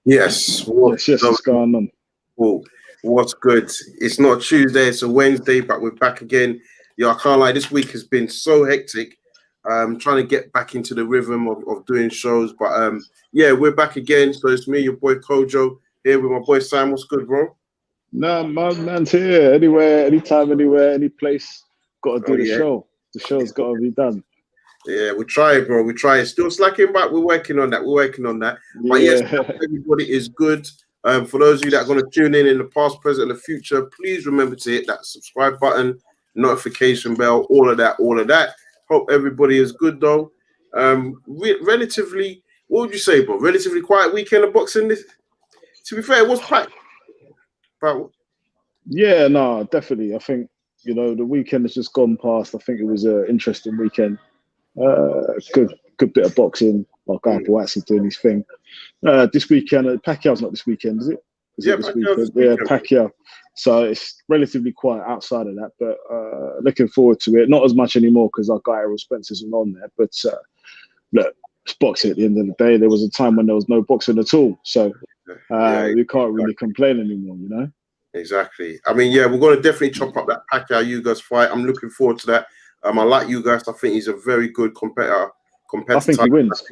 Yes. Yes, what's going on? Well, what's good? It's not Tuesday, it's a Wednesday, but we're back again. Yeah, I can't lie, this week has been so hectic. Trying to get back into the rhythm of doing shows. But yeah, we're back again. So it's me, your boy Kojo, here with my boy Sam. What's good, bro? No, my man's here. Anywhere, anytime, anywhere, any place. Got to do Oh the yeah. show. The show's got to be done. Yeah, we try, bro. We try. Still slacking back. We're working on that. But yes, Yeah. everybody is good. For those of you that are going to tune in the past, present, and the future, please remember to hit that subscribe button, notification bell, all of that. Hope everybody is good though. Relatively, what would you say, bro? Relatively quiet weekend of boxing. This, to be fair, it was packed. But Yeah, no, definitely. I think, the weekend has just gone past. I think it was an interesting weekend. Good bit of boxing. Our guy Buatsi doing his thing. This weekend, Pacquiao's not this weekend, is it? Is yeah, it this weekend? Yeah, Pacquiao. So it's relatively quiet outside of that, but looking forward to it. Not as much anymore because our guy Errol Spence isn't on there. But look, it's boxing at the end of the day. There was a time when there was no boxing at all, so we can't really complain anymore, Exactly. I mean, yeah, we're going to definitely chop up that Pacquiao Ugas fight. I'm looking forward to that. I like Ugas. I think he's a very good competitor. I think he wins.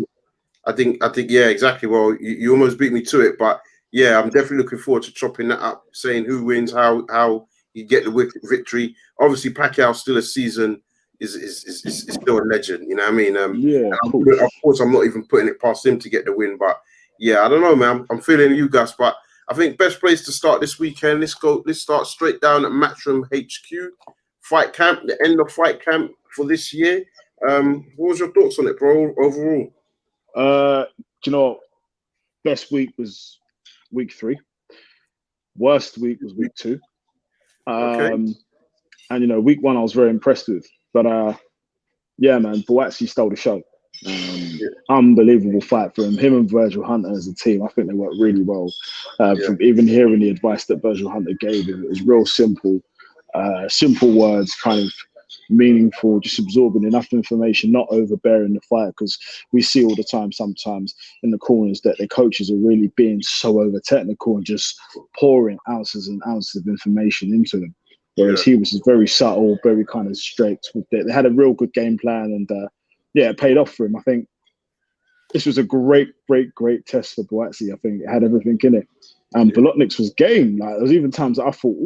I think, yeah, exactly. Well, you almost beat me to it, but yeah, I'm definitely looking forward to chopping that up, saying who wins, how you get the victory. Obviously, Pacquiao still a season is still a legend. You know what I mean? Yeah, of course, I'm not even putting it past him to get the win, but yeah, I don't know, man. I'm feeling you guys, but I think best place to start this weekend. Let's start straight down at Matchroom HQ fight camp, the end of fight camp for this year. What was your thoughts on it, bro? Overall? Do you know, best week was week 3. Worst week was week 2. Okay. And week 1 I was very impressed with. But yeah, man, Buatsi stole the show. Unbelievable fight for him. Him and Virgil Hunter as a team, I think they worked really well. From even hearing the advice that Virgil Hunter gave him, it was real simple words, kind of meaningful, just absorbing enough information, not overbearing the fight, because we see all the time sometimes in the corners that the coaches are really being so over technical and just pouring ounces and ounces of information into them. Whereas he was just very subtle, very kind of straight with it. They had a real good game plan, and it paid off for him. I think this was a great test for Buatsi. I think it had everything in it. Bolotniks was game. Like, there was even times that I thought,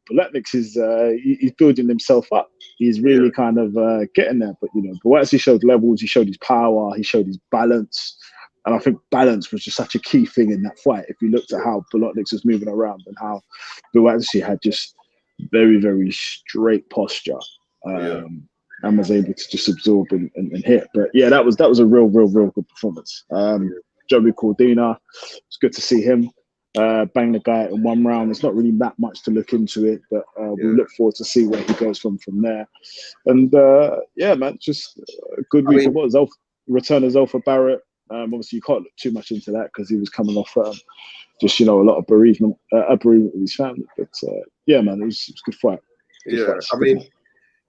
Bolotniks is he's building himself up. He's really kind of getting there. But Buatsi showed levels. He showed his power. He showed his balance. And I think balance was just such a key thing in that fight. If you looked at how Bolotniks was moving around and how Buatsi had just very, very straight posture. And was able to just absorb and hit. But yeah, that was a real good performance. Joey Cordina, it's good to see him bang the guy in 1 round. There's not really that much to look into it, but we look forward to see where he goes from there. And yeah, man, just a good week. It was return of Zelfa Barrett. Obviously, you can't look too much into that because he was coming off just a lot of bereavement with his family. But yeah, man, it was a good fight.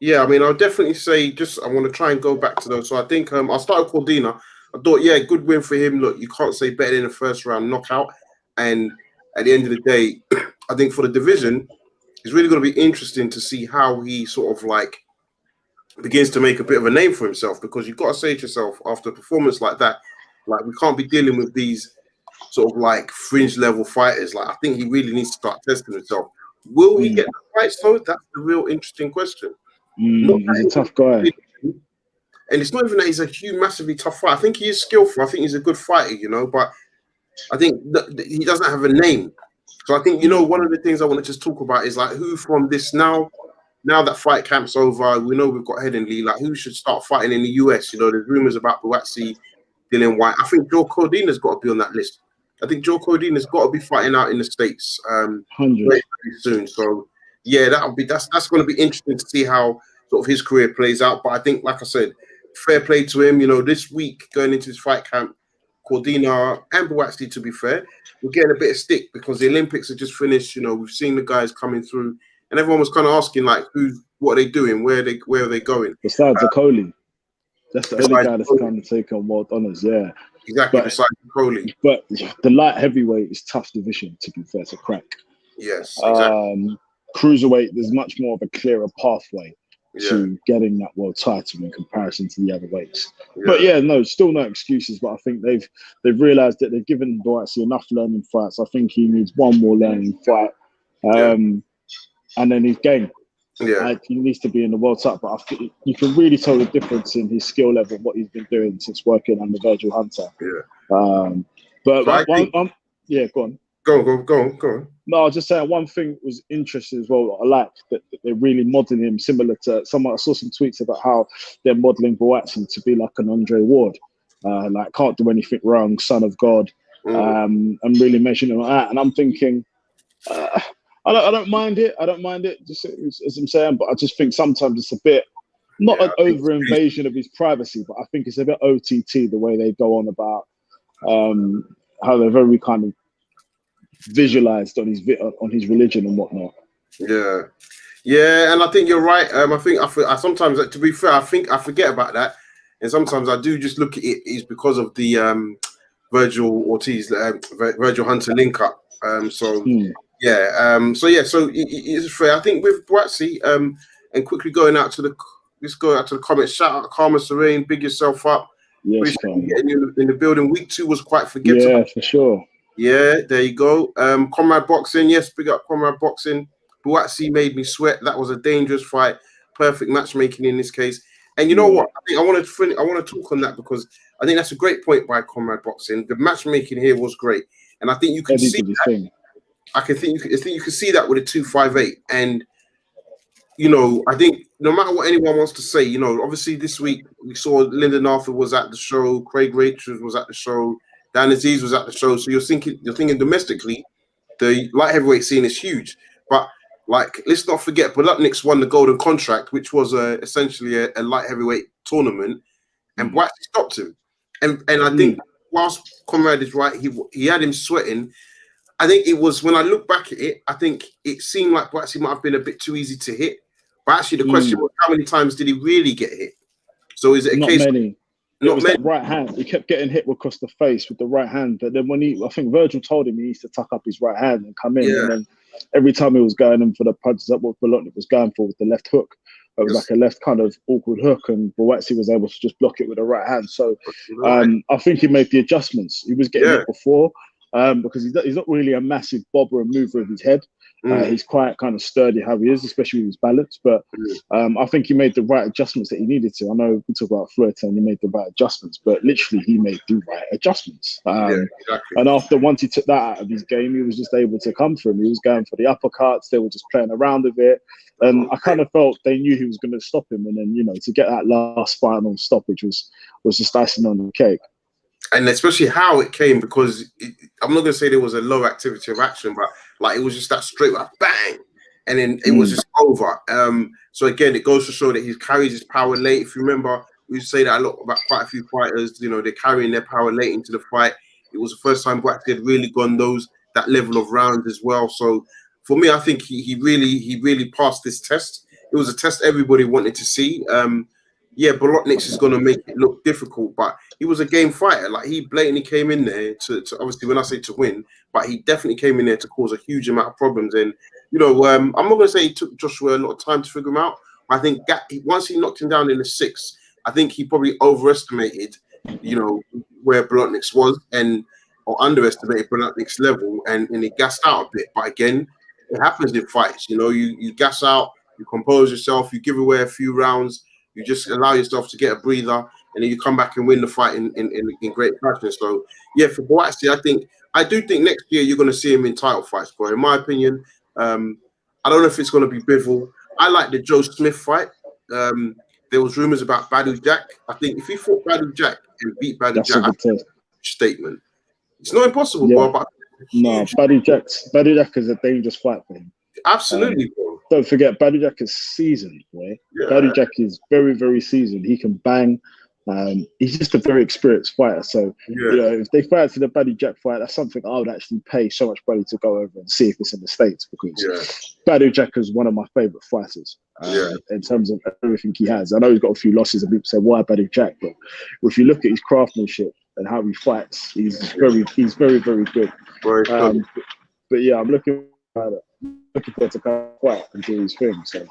I'll definitely say I want to try and go back to those. So I think I'll start with Cordina. I thought, good win for him. Look, you can't say better than a first round knockout. And at the end of the day, I think for the division, it's really going to be interesting to see how he sort of like begins to make a bit of a name for himself, because you've got to say to yourself, after a performance like that, like, we can't be dealing with these sort of like fringe level fighters. Like, I think he really needs to start testing himself. Will he get the fights though? That's the real interesting question. He's a tough guy. And it's not even that he's a huge, massively tough fighter. I think he is skillful. I think he's a good fighter, but I think he doesn't have a name. So I think, one of the things I want to just talk about is like, who from this now that fight camp's over, we know we've got Headingley, like, who should start fighting in the US? There's rumors about Buatsi, Dillian White. I think Joe Cordina's got to be on that list. I think Joe Cordina's got to be fighting out in the States very soon. So yeah, that's going to be interesting to see how sort of his career plays out. But I think, like I said, fair play to him. This week going into his fight camp, Cordina and Buatsi, to be fair, we're getting a bit of stick because the Olympics are just finished. We've seen the guys coming through, and everyone was kind of asking like, what are they doing? Where are they going? Besides Okoli, that's the only guy that's kind of taken world honors. Yeah. exactly. But Besides Crowley. but the light heavyweight is tough division, to be fair, to crack. Yes, exactly. Cruiserweight, there's much more of a clearer pathway Yeah, to getting that world title in comparison to the other weights. But yeah, yeah, no, still no excuses. But I think they've realised that they've given Buatsi enough learning fights. I think he needs one more learning fight, yeah, and then he's game. yeah. He needs to be in the World Cup, but I think you can really tell the difference in his skill level, what he's been doing since working under Virgil Hunter. Yeah. But So I think, yeah, go on. go on. No, I was just saying one thing was interesting as well. I like that they're really modelling him similar to someone. I saw some tweets about how they're modelling Buatsi to be like an Andre Ward, like can't do anything wrong, son of God, and really measuring him like that. And I'm thinking, I don't mind it. I don't mind it, just as I'm saying, but I just think sometimes it's a bit not an over invasion of his privacy, but I think it's a bit OTT the way they go on about how they're very kind of visualized on his religion and whatnot. Yeah, and I think you're right. I sometimes, to be fair, I think I forget about that, and sometimes I do just look at it is because of the Virgil Hunter link up. So it's fair. I think with Buatsi, and quickly going out to the let's go out to the comments. Shout out Karma Serene, big yourself up. Yes, getting you in the building. Week 2 was quite forgettable. Yeah, for sure. Yeah, there you go. Comrade Boxing, yes, big up Comrade Boxing. Buatsi made me sweat. That was a dangerous fight. Perfect matchmaking in this case. And you know what? I think I want to talk on that because I think that's a great point by Comrade Boxing. The matchmaking here was great, and I think you can see that. I think you can see that with a 258. And you know, I think no matter what anyone wants to say, you know, obviously this week we saw Lyndon Arthur was at the show, Craig Rachel was at the show, Dan Aziz was at the show. So you're thinking domestically, the light heavyweight scene is huge. But like, let's not forget, Bolotniks won the Golden Contract, which was essentially a light heavyweight tournament, and Buatsi stopped him. And I think whilst Conrad is right, he had him sweating. I think it was when I look back at it, I think it seemed like Buatsi might have been a bit too easy to hit. But actually, the question was, how many times did he really get hit? So is it a case? Many. It was that right hand. He kept getting hit across the face with the right hand. But then I think Virgil told him he needs to tuck up his right hand and come in. Yeah. And then every time he was going in for the punches, that what Bolotnik was going for with the left hook. It was like a left kind of awkward hook, and Buatsi was able to just block it with the right hand. So I think he made the adjustments. He was getting hit before because he's not really a massive bobber and mover of his head. He's quite kind of sturdy how he is, especially with his balance. But I think he made the right adjustments that he needed to. I know we talk about Floyd and he made the right adjustments, but literally he made the right adjustments. Exactly. And once he took that out of his game, he was just able to come for him. He was going for the uppercuts. They were just playing around with it. And I kind of felt they knew he was going to stop him. And then, you know, to get that last final stoppage was just icing on the cake. And especially how it came, because I'm not going to say there was a low activity of action, but like it was just that straight like bang, and then it was just over. So again, it goes to show that he carries his power late. If you remember, we say that a lot about quite a few fighters. You know, they're carrying their power late into the fight. It was the first time Buatsi had really gone that level of rounds as well. So for me, I think he really passed this test. It was a test everybody wanted to see. Bolotniks is going to make it look difficult, but he was a game fighter. Like, he blatantly came in there to obviously, when I say to win, but he definitely came in there to cause a huge amount of problems. And, you know, I'm not going to say it took Joshua a lot of time to figure him out. I think once he knocked him down in the 6th, I think he probably overestimated, you know, where Bolotniks was or underestimated Bolotniks' level, and he gassed out a bit. But again, it happens in fights. You know, you gas out, you compose yourself, you give away a few rounds, you just allow yourself to get a breather, and then you come back and win the fight in great fashion. So, yeah, for Buatsi, I do think next year you're going to see him in title fights, bro. In my opinion, I don't know if it's going to be Bivol. I like the Joe Smith fight. There was rumors about Badou Jack. I think if he fought Badou Jack and beat Badou Jack, that's a statement. It's not impossible, bro. But Badou Jack is a dangerous fight for him. Absolutely, bro. Don't forget, Badou Jack is seasoned, boy. Yeah. Badou Jack is very, very seasoned. He can bang. He's just a very experienced fighter. So, you know, if they fight to the Badou Jack fight, that's something I would actually pay so much money to go over and see if it's in the States, because Badou Jack is one of my favorite fighters in terms of everything he has. I know he's got a few losses and people say, why Badou Jack? But if you look at his craftsmanship, and how he fights. He's very, very good. Very good. But yeah, I'm looking forward to come quiet and do his thing. So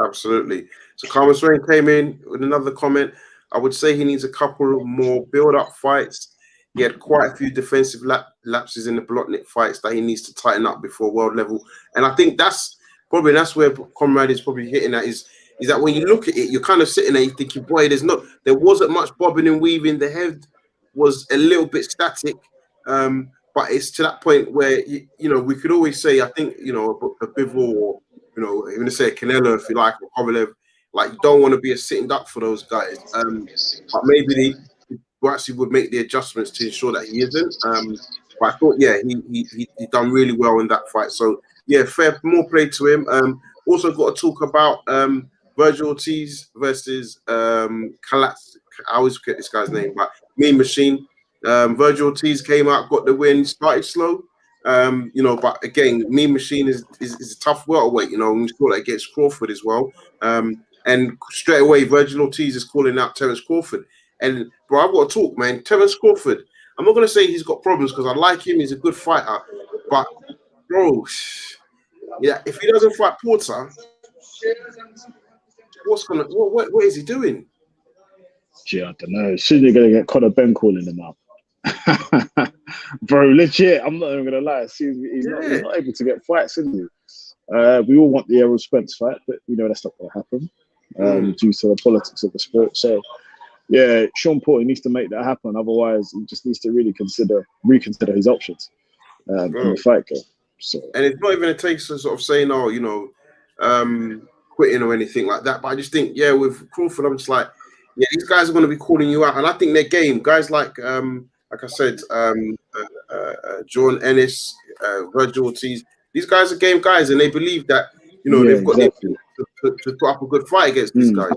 Absolutely. So Carmen Swain came in with another comment. I would say he needs a couple more build-up fights. He had quite a few defensive lapses in the Bolotniks fights that he needs to tighten up before world level. And I think that's where Conrad is probably hitting at is that when you look at it, you're kind of sitting there, you're thinking, boy, there wasn't much bobbing and weaving. The head was a little bit static. But it's to that point where, we could always say, I think, a Bivol or, even to say Canelo, if you like, or Kovalev, like, you don't want to be a sitting duck for those guys. But maybe Buatsi would make the adjustments to ensure that he isn't. But I thought, yeah, he done really well in that fight. So, yeah, more play to him. Also got to talk about Virgil Ortiz versus Kalatz. I always forget this guy's name, but Mean Machine. Virgil Ortiz came out, got the win, started slow. But again, Mean Machine is a tough welterweight, and we saw that against Crawford as well. And straight away, Virgil Ortiz is calling out Terence Crawford. And bro, I've got to talk, man. Terence Crawford, I'm not gonna say he's got problems because I like him, he's a good fighter. But bro, yeah, if he doesn't fight Porter, what is he doing? gee, I don't know. Soon you're gonna get Conor Ben calling him out. Bro, legit, I'm not even gonna lie. He's not able to get fights, is he? We all want the Errol Spence fight, but we know that's not going to happen due to the politics of the sport. So, yeah, Sean Porter needs to make that happen. Otherwise, he just needs to really reconsider his options in the fight game. So, and it's not even a case of sort of saying, quitting or anything like that. But I just think, yeah, with Crawford, I'm just like, yeah, these guys are going to be calling you out, and I think their game, guys like I said, John Ennis, Virgil Ortiz. These guys are game guys, and they believe that they've got exactly. to put up a good fight against these guys.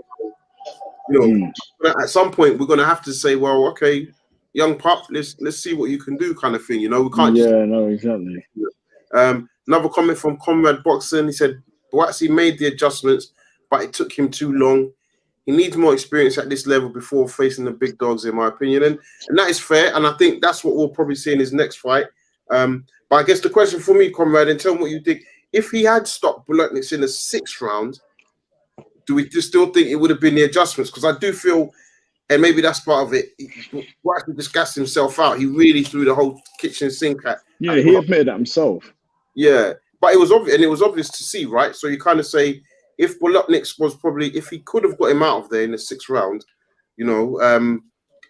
At some point we're going to have to say, well, okay, young pup, let's see what you can do, kind of thing. We can't. Exactly. Another comment from Comrade Boxon. He said Buatsi made the adjustments, but it took him too long. He needs more experience at this level before facing the big dogs, in my opinion, and that is fair. And I think that's what we'll probably see in his next fight. But I guess the question for me, Conrad, and tell me what you think. If he had stopped Bolotniks in the 6th round, do we still think it would have been the adjustments? Because I do feel, and maybe that's part of it, Buatsi just gassed himself out. He really threw the whole kitchen sink at. Yeah, he admitted that himself. Yeah, but it was obvious, and it was obvious to see, right? So you kind of say, if Bolotniks was probably, if he could have got him out of there in the 6th round,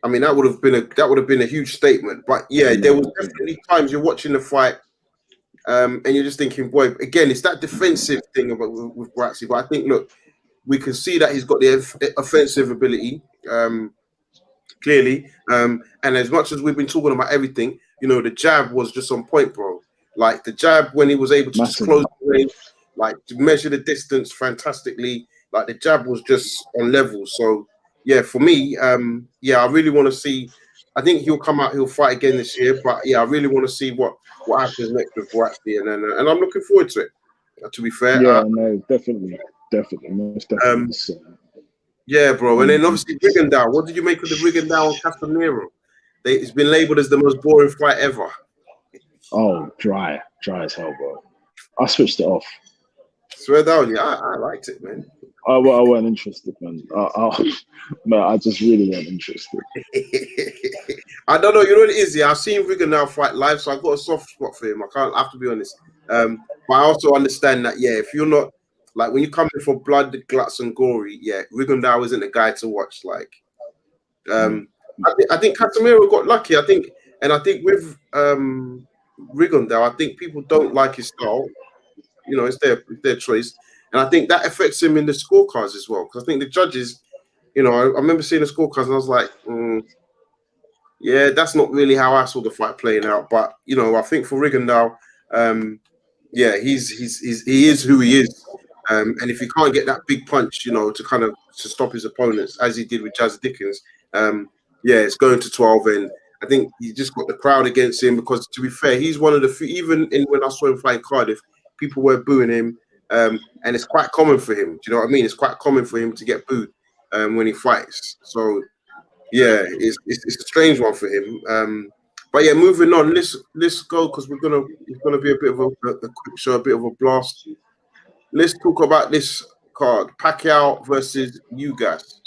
I mean, that would have been a huge statement. But yeah, there was definitely times you're watching the fight, and you're just thinking, boy, again, it's that defensive thing with Buatsi. But I think, look, we can see that he's got the offensive ability, clearly. And as much as we've been talking about everything, the jab was just on point, bro. Like the jab when he was able to just close the range, like to measure the distance fantastically. Like the jab was just on level. So yeah, for me, I really want to see. I think he'll come out, he'll fight again this year. But yeah, I really want to see what happens next with Buatsi, and I'm looking forward to it. To be fair, no, definitely, most definitely. Yeah, bro, and then obviously Rigondeaux. What did you make of the Rigondeaux and Casemiro? It's been labelled as the most boring fight ever. Oh, dry as hell, bro. I switched it off. Swear down, yeah, I liked it, man. I wasn't interested, man. I just really wasn't interested. I don't know. You know what it is? Yeah, I've seen Rigondeaux fight live, so I've got a soft spot for him. I have to be honest. But I also understand that, yeah, if you're not like when you come in for blood, guts, and gory, yeah, Rigondeaux isn't the guy to watch. Like, I think Casemiro got lucky. I think with Rigondeaux, I think people don't like his style. It's their choice, and I think that affects him in the scorecards as well. Because I think the judges, I remember seeing the scorecards and I was like, yeah, that's not really how I saw the fight playing out. But I think for Rigondeaux, yeah, he is who he is, and if he can't get that big punch, to stop his opponents as he did with Jazz Dickens, yeah, it's going to 12, and I think he just got the crowd against him because, to be fair, he's one of the few. Even when I saw him fight Cardiff, people were booing him, and it's quite common for him. Do you know what I mean? It's quite common for him to get booed when he fights. So, Yeah, it's a strange one for him. But yeah, moving on. Let's go because it's gonna be a bit of a quick show, a bit of a blast. Let's talk about this card: Pacquiao versus Ugas.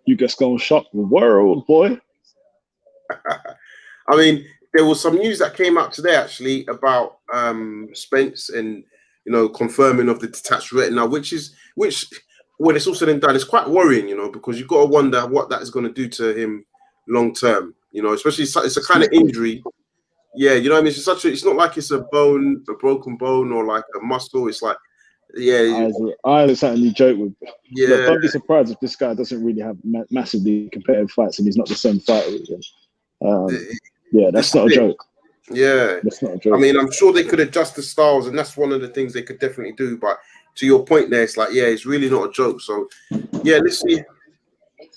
You just gonna shock the world, boy. I mean, there was some news that came out today actually about Spence and confirming of the detached retina, which when it's all said and done, it's quite worrying, because you've got to wonder what that is going to do to him long term. Especially it's a kind of injury. Yeah, what I mean. It's not like it's a broken bone or like a muscle. It's like, yeah, I certainly joke with. Look, yeah. don't be surprised if this guy doesn't really have massively competitive fights and he's not the same fighter again. Yeah, that's not a joke. Yeah, that's not a joke. I mean, I'm sure they could adjust the styles, and that's one of the things they could definitely do. But to your point, there, it's like, yeah, it's really not a joke. So, yeah, let's see.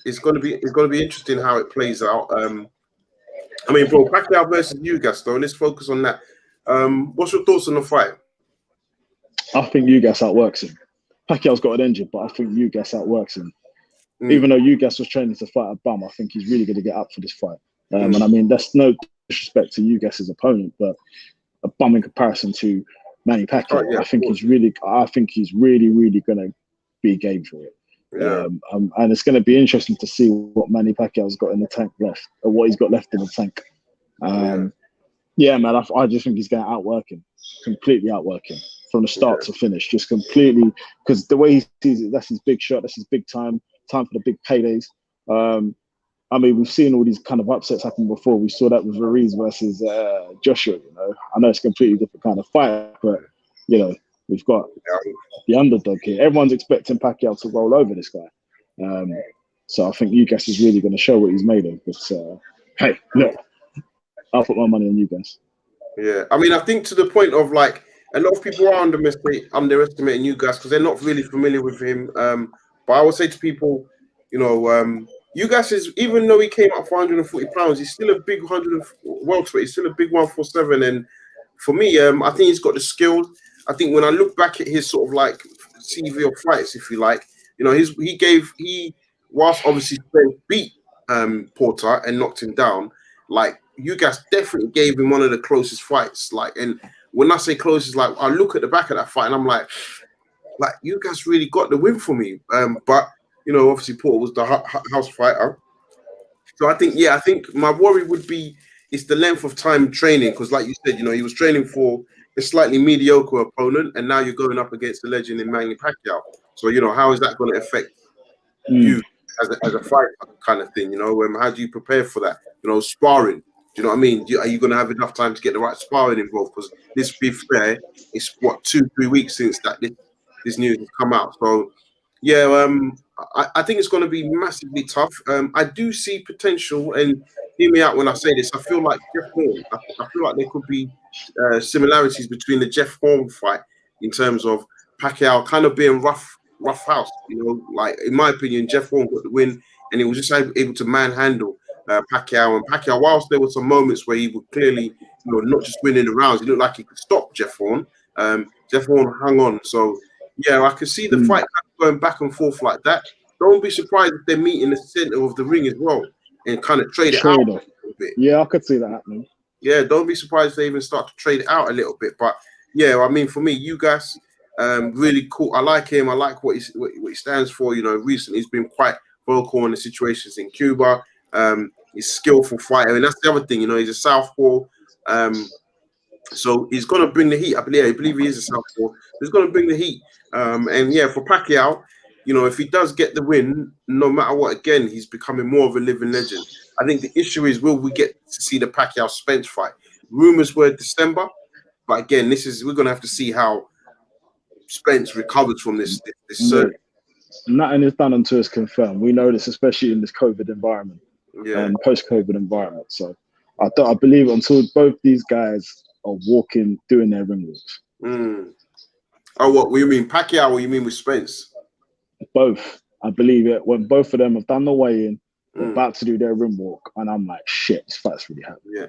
It's gonna be interesting how it plays out. I mean, bro, Pacquiao versus Ugas, though. Let's focus on that. What's your thoughts on the fight? I think Ugas outworks him. Pacquiao's got an engine, but I think Ugas outworks him. Even though Ugas was training to fight a bum, I think he's really going to get up for this fight. And I mean, that's no disrespect to Ugas's opponent, but a bum in comparison to Manny Pacquiao, I think he's really, really going to be game for it. Yeah. And it's going to be interesting to see what Manny Pacquiao's got in the tank left, or what he's got left in the tank. Yeah, man, I just think he's going to outwork him, completely outwork him from the start to finish, just completely, because the way he sees it, that's his big shot, that's his big time for the big paydays. I mean, we've seen all these kind of upsets happen before. We saw that with Ruiz versus Joshua. I know it's a completely different kind of fight, but we've got the underdog here. Everyone's expecting Pacquiao to roll over this guy. So I think Ugas is really going to show what he's made of. But hey, look, I'll put my money on Ugas. Yeah, I mean, I think to the point of like a lot of people are underestimating Ugas because they're not really familiar with him. But I would say to people, Ugas is, even though he came up for 140 pounds, he's still a big welterweight. He's still a big 147. And for me, I think he's got the skill. I think when I look back at his sort of like CV of fights, if you like, he whilst obviously beat Porter and knocked him down, like Ugas definitely gave him one of the closest fights. Like, and when I say closest, like I look at the back of that fight and I'm like Ugas really got the win for me. But obviously Porter was the house fighter. So I think my worry would be it's the length of time training, because like you said, he was training for a slightly mediocre opponent, and now you're going up against the legend in Manny Pacquiao. So how is that going to affect you as a fighter kind of thing? How do you prepare for that? Sparring. Do you know what I mean? Are you going to have enough time to get the right sparring involved? Because let's be fair, it's 2-3 weeks since that this news has come out. So yeah, I think it's going to be massively tough. I do see potential, and hear me out when I say this. I feel like Jeff Horn. I feel like there could be similarities between the Jeff Horn fight in terms of Pacquiao kind of being rough house. Like in my opinion, Jeff Horn got the win, and he was just able to manhandle Pacquiao. And Pacquiao, whilst there were some moments where he would clearly, not just winning the rounds, he looked like he could stop Jeff Horn. Jeff Horn hung on. So yeah, I could see the fight going back and forth like that. Don't be surprised if they meet in the center of the ring as well and kind of trade it out a little bit. Yeah, I could see that happening. Yeah, don't be surprised if they even start to trade it out a little bit. But yeah, I mean, for me, Ugas, really cool. I like him. I like what he stands for. Recently he's been quite vocal on the situations in Cuba. He's a skillful fighter, and that's the other thing. He's a southpaw. So he's going to bring the heat. I believe he is a southpaw. He's going to bring the heat. And yeah, for Pacquiao, if he does get the win, no matter what, again, he's becoming more of a living legend. I think the issue is, will we get to see the Pacquiao Spence fight? Rumors were December, but again, we're going to have to see how Spence recovers from this surgery. Nothing is done until it's confirmed. We know this, especially in this COVID environment, post-COVID environment. So I believe until both these guys are doing their ring walks. Oh, what you mean, Pacquiao, or you mean with Spence? Both. I believe it. When both of them have done the weigh-in, they're about to do their rim walk, and I'm like, shit, this fight's really happening.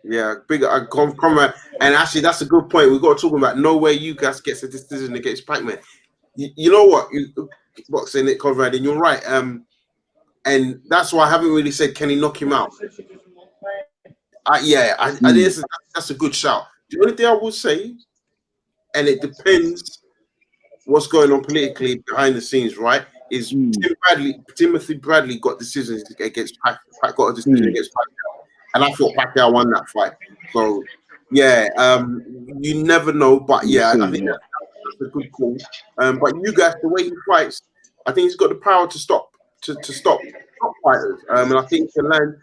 Yeah. Big. And actually, that's a good point. We've got to talk about no way you guys gets a decision against Pac-Man. You know what? Boxing it, Conrad, and you're right. And and that's why I haven't really said can he knock him out. I think that's a good shout. The only thing I will say, and it depends what's going on politically behind the scenes, right? Is Timothy Bradley got decisions against got a decision against Pacquiao, and I thought Pacquiao won that fight. So yeah, you never know, but yeah, I think that's a good call. But Ugas, the way he fights, I think he's got the power to stop stop fighters. And I think he can land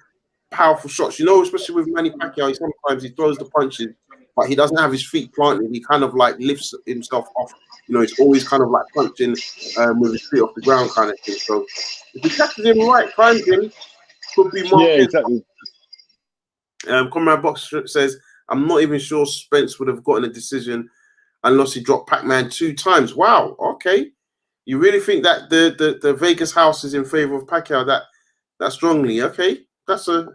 powerful shots. You know, especially with Manny Pacquiao, sometimes he throws the punches, but he doesn't have his feet planted. He kind of like lifts himself off. You know, he's always kind of like punching with his feet off the ground kind of thing. So if he catches him right, times him, could be more. Yeah, exactly. Comrade Box says, I'm not even sure Spence would have gotten a decision unless he dropped Pac-Man 2 times. Wow, okay. You really think that the Vegas house is in favor of Pacquiao that strongly? Okay, that's a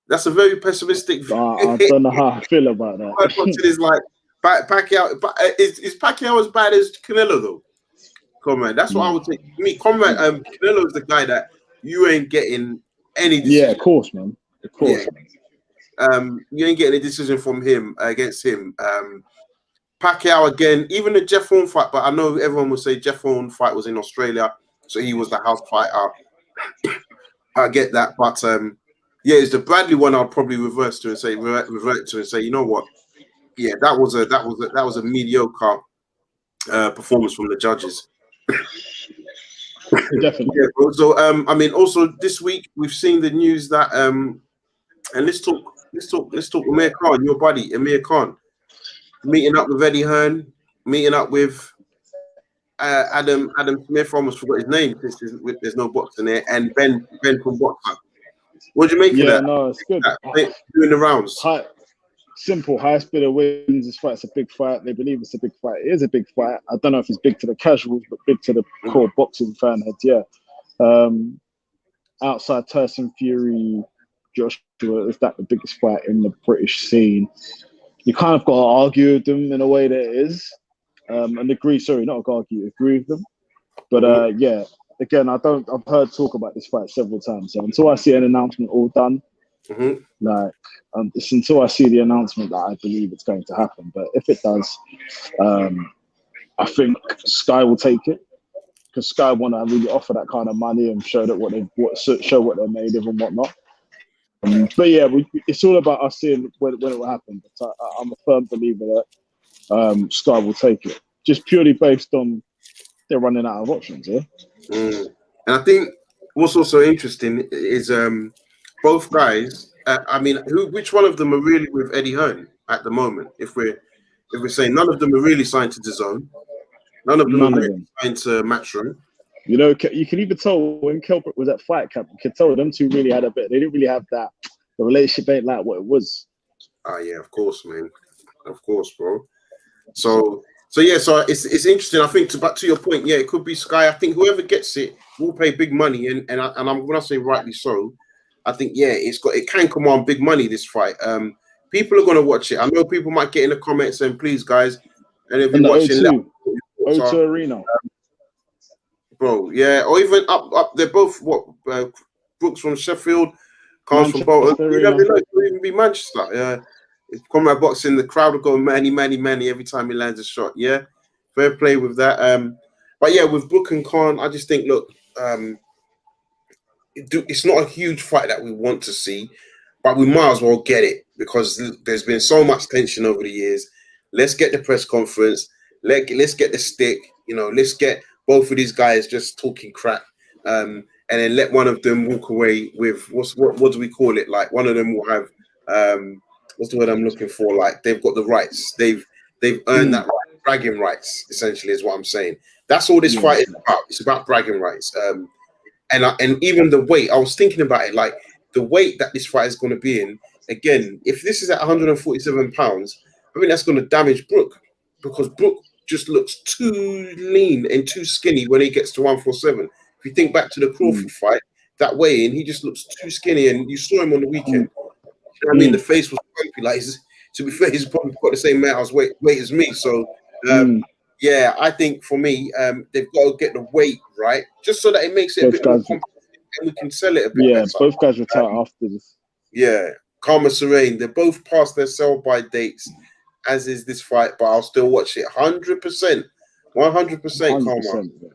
very pessimistic view. I don't know how I feel about that. It is like Pacquiao. Is Pacquiao as bad as Canelo though? Comrade, that's what I would say. Me, Comrade, Canelo is the guy that you ain't getting any decision. Yeah, of course, man. Of course. Yeah. You ain't getting a decision from him against him. Pacquiao again, even the Jeff Horn fight, but I know everyone will say Jeff Horn fight was in Australia, so he was the house fighter. I get that, but yeah, it's the Bradley one. I'll probably revert to and say, you know what? Yeah, that was a mediocre performance from the judges. Definitely. Yeah, so I mean, also this week we've seen the news that and let's talk Amir Khan, your buddy Amir Khan, meeting up with Eddie Hearn, meeting up with Adam Smith. I almost forgot his name because there's no boxing there, and Ben from Boxer. What do you make of that? No, it's good. Doing the rounds. Simple. Highest bidder wins. This fight's a big fight. They believe it's a big fight. It is a big fight. I don't know if it's big to the casuals, but big to the core boxing fan heads. Yeah. Outside Tyson Fury, Joshua, is that the biggest fight in the British scene? You kind of got to argue with them in a way that it is, and agree. Sorry, not argue. Agree with them. But yeah. Again, I've heard talk about this fight several times. So until I see an announcement all done, it's until I see the announcement that I believe it's going to happen. But if it does, I think Sky will take it because Sky want to really offer that kind of money and show that what they're made of and whatnot. But yeah, it's all about us seeing when it will happen. But I'm a firm believer that Sky will take it, just purely based on they're running out of options. Yeah. And I think what's also interesting is both guys. I mean, which one of them are really with Eddie Hearn at the moment? If we're saying none of them are really signed to DAZN, none of them are really signed to Matchroom. You know, you can even tell when Kelbrook was at Fight Camp, you could tell them two really had a bit. They didn't really have that. The relationship ain't like what it was. Yeah, of course, man. Of course, bro. So it's interesting. I think to your point, yeah, it could be Sky. I think whoever gets it will pay big money, and I'm gonna say rightly so. I think it can command big money, this fight. People are gonna watch it. I know people might get in the comments and please guys, and if you're watching O2 Arena, bro, yeah, or even up. They're both Brooks from Sheffield, Carnes from Bolton. You never know, it could even be Manchester. Yeah. If Comrade Boxing, the crowd will go Manny every time he lands a shot. Yeah, fair play with that. But yeah, with Brook and Khan, I just think, look, it's not a huge fight that we want to see, but we might as well get it because there's been so much tension over the years. Let's get the press conference. Let's get the stick. You know, let's get both of these guys just talking crap, and then let one of them walk away with what do we call it? Like one of them will have what's the word I'm looking for? Like they've got the rights. They've earned that right. Bragging rights, essentially, is what I'm saying. That's all this fight is about. It's about bragging rights. And even the weight, I was thinking about it, like the weight that this fight is going to be in. Again, if this is at 147 pounds, I think that's going to damage Brook because Brook just looks too lean and too skinny when he gets to 147. If you think back to the Crawford fight, that weigh-in, he just looks too skinny, and you saw him on the weekend. You know what I mean? The face was bumpy. Like, to be fair, he's probably got the same amount of weight as me. So, yeah, I think for me, they've got to get the weight right, just so that it makes it a bit more competitive. and we can sell it a bit Yeah, better. both guys retire after this. Yeah, Karma Serene, they're both past their sell-by dates, as is this fight, but I'll still watch it 100%. 100% Karma. 100%. Yeah.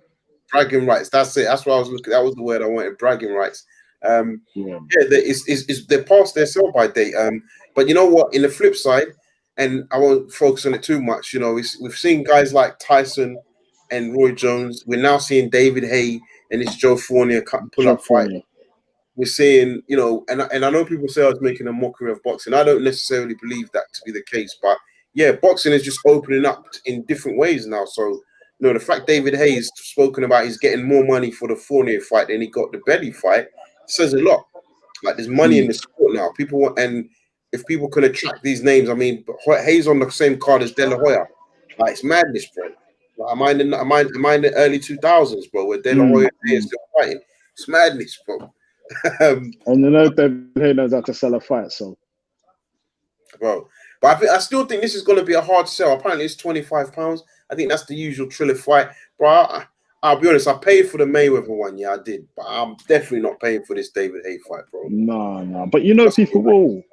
Bragging rights. That's it. That's what I was looking. That was the word I wanted. Bragging rights. Yeah. They're past their sell-by date. But you know what? In the flip side, and I won't focus on it too much. You know, we've seen guys like Tyson and Roy Jones. We're now seeing David Haye and this Joe Fournier pull-up fight. We're seeing, you know, and I know people say I was making a mockery of boxing. I don't necessarily believe that to be the case, but yeah, boxing is just opening up in different ways now. So, you know, the fact David Hayes spoken about he's getting more money for the Fournier fight than he got the Belly fight says a lot. Like, there's money in the sport now. People want, and if people can attract these names, I mean, Hayes on the same card as De La Hoya. Like, it's madness, bro. Like, am I in the early 2000s, bro, where De La Hoya is still fighting? It's madness, bro. And you know David Haye knows how to sell a fight, so bro. But I still think this is going to be a hard sell. Apparently, it's £25. I think that's the usual Triller fight, bro. I'll be honest. I paid for the Mayweather one, yeah, I did, but I'm definitely not paying for this David Haye fight, bro. No. But you know, people will.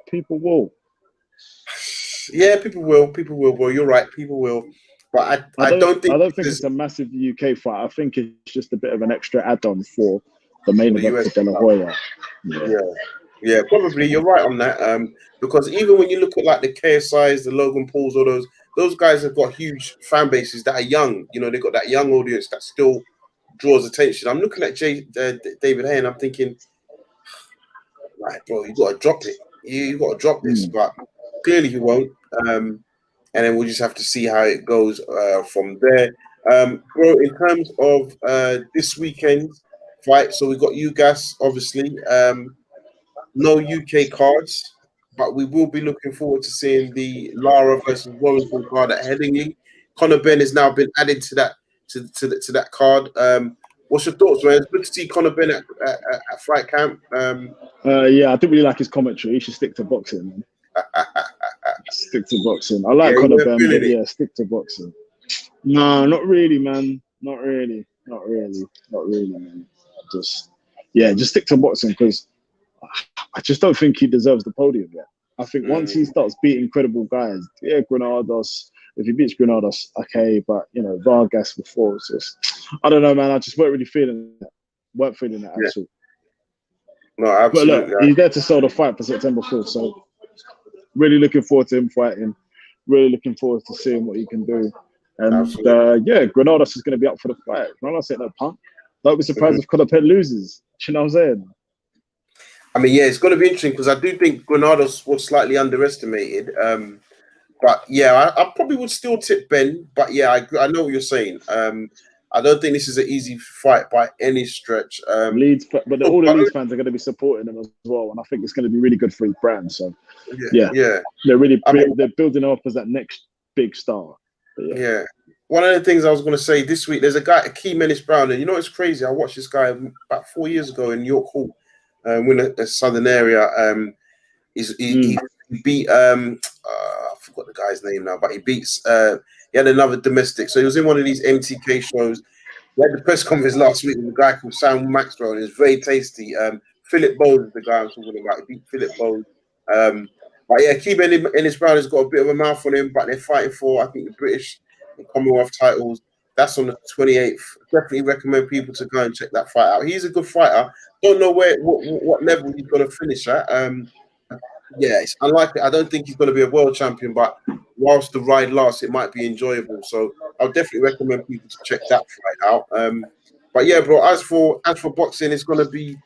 Yeah, people will, bro. You're right, people will. But I don't think it's a massive UK fight. I think it's just a bit of an extra add-on for the main event for De La Hoya. Yeah, probably you're right on that. Because even when you look at like the KSIs, the Logan Pauls, all those guys have got huge fan bases that are young. You know, they've got that young audience that still draws attention. I'm looking at David Haye and I'm thinking, right, bro, you got to drop it. You got to drop this, but clearly he won't. And then we'll just have to see how it goes from there. Bro, in terms of this weekend's fight, so we got Ugas, obviously. No UK cards, but we will be looking forward to seeing the Lara versus Warrington card at Headingley. Conor Benn has now been added to that card. What's your thoughts, man? It's good to see Conor Benn at fight camp. Yeah, I didn't really like his commentary. He should stick to boxing. Stick to boxing. I like Conor Benn, but yeah, stick to boxing. No, not really, man. Not really, man. Just stick to boxing because I just don't think he deserves the podium yet. I think once he starts beating credible guys, Granados, if he beats Granados, okay, but you know, Vargas before, it's just, I don't know, man. I just weren't really feeling that. At all. No, absolutely. But look, he's there to sell the fight for September 4th, so really looking forward to him fighting. Really looking forward to seeing what he can do. And Granados is going to be up for the fight. Granados ain't no punk. Don't be surprised if Conor Benn loses. You know what I'm saying? I mean, yeah, it's going to be interesting because I do think Granados was slightly underestimated. But yeah, I probably would still tip Ben. But yeah, I know what you're saying. I don't think this is an easy fight by any stretch. Leeds, but all the Leeds fans are going to be supporting him as well, and I think it's going to be really good for his brand. So yeah, they're really they're building up as that next big star. Yeah. One of the things I was going to say this week, there's a guy, Akeem Ellis-Brown, and you know it's crazy. I watched this guy about 4 years ago in York Hall, in a southern area. He beat I forgot the guy's name now, but he had another domestic. So he was in one of these MTK shows. We had the press conference last week with a guy called Sam Maxwell, and it was very tasty. Philip Bowes is the guy I'm talking about. He beat Philip Bowes. But yeah, Akeem Ellis-Brown has got a bit of a mouth on him, but they're fighting for, I think, the British and Commonwealth titles. That's on the 28th. Definitely recommend people to go and check that fight out. He's a good fighter. Don't know what level he's going to finish at. Yeah, it's unlikely. I don't think he's going to be a world champion, but whilst the ride lasts, it might be enjoyable. So I'll definitely recommend people to check that fight out. But yeah, bro, as for boxing, it's going to be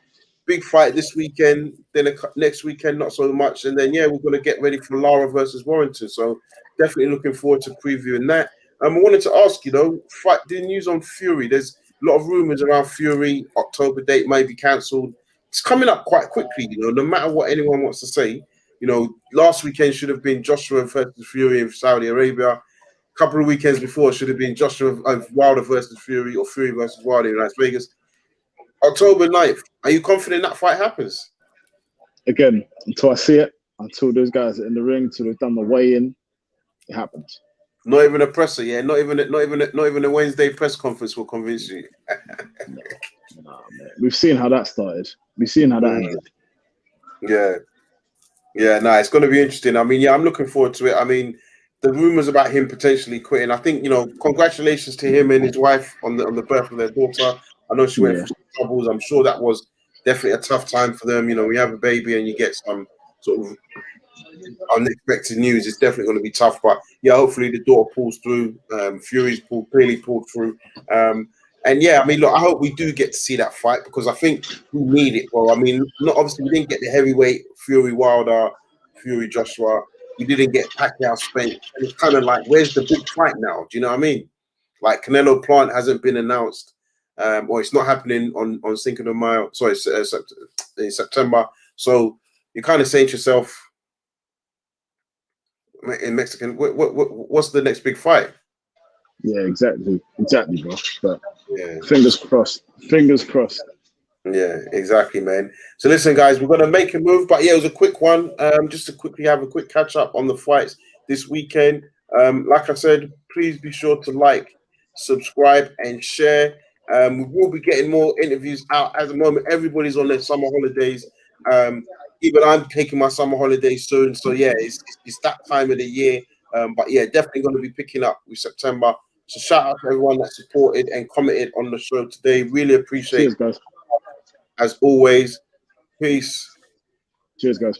big fight this weekend. Then next weekend, not so much. And then, yeah, we're going to get ready for Lara versus Warrington. So definitely looking forward to previewing that. I wanted to ask you, though, the news on Fury. There's a lot of rumors around Fury. October date may be cancelled. It's coming up quite quickly, you know, no matter what anyone wants to say. You know, last weekend should have been Joshua versus Fury in Saudi Arabia. A couple of weekends before should have been Wilder versus Fury or Fury versus Wilder in Las Vegas. October 9th. Are you confident that fight happens? Again, until I see it, until those guys are in the ring, until they've done the weigh-in, it happens. Not even a presser, yeah. Not even a Wednesday press conference will convince you. Nah, man. We've seen how that started. We've seen how that ended. Yeah, no, it's going to be interesting. I mean, yeah, I'm looking forward to it. I mean, the rumors about him potentially quitting. I think, you know, congratulations to him and his wife on the birth of their daughter. I know she went through some troubles. I'm sure that was definitely a tough time for them. You know, we have a baby and you get some sort of unexpected news. It's definitely going to be tough. But yeah, hopefully the daughter pulls through. Fury's clearly pulled through. And yeah, I mean, look, I hope we do get to see that fight because I think we need it, bro. I mean, not obviously we didn't get the heavyweight Fury Wilder, Fury Joshua. We didn't get Pacquiao Spence. And it's kind of like, where's the big fight now? Do you know what I mean? Like Canelo Plant hasn't been announced, or it's not happening on Cinco de Mayo. Sorry, in September. So you're kind of saying to yourself, in Mexican, what's the next big fight? Yeah, exactly, bro. But yeah, fingers crossed. Fingers crossed. Yeah, exactly, man. So listen, guys, we're gonna make a move, but yeah, it was a quick one. Just to quickly have a quick catch up on the fights this weekend. Like I said, please be sure to like, subscribe, and share. We will be getting more interviews out at the moment. Everybody's on their summer holidays. Even I'm taking my summer holidays soon. So yeah, it's that time of the year. But yeah, definitely going to be picking up with September. So shout out to everyone that supported and commented on the show today. Really appreciate it. Cheers, guys. As always, peace. Cheers, guys.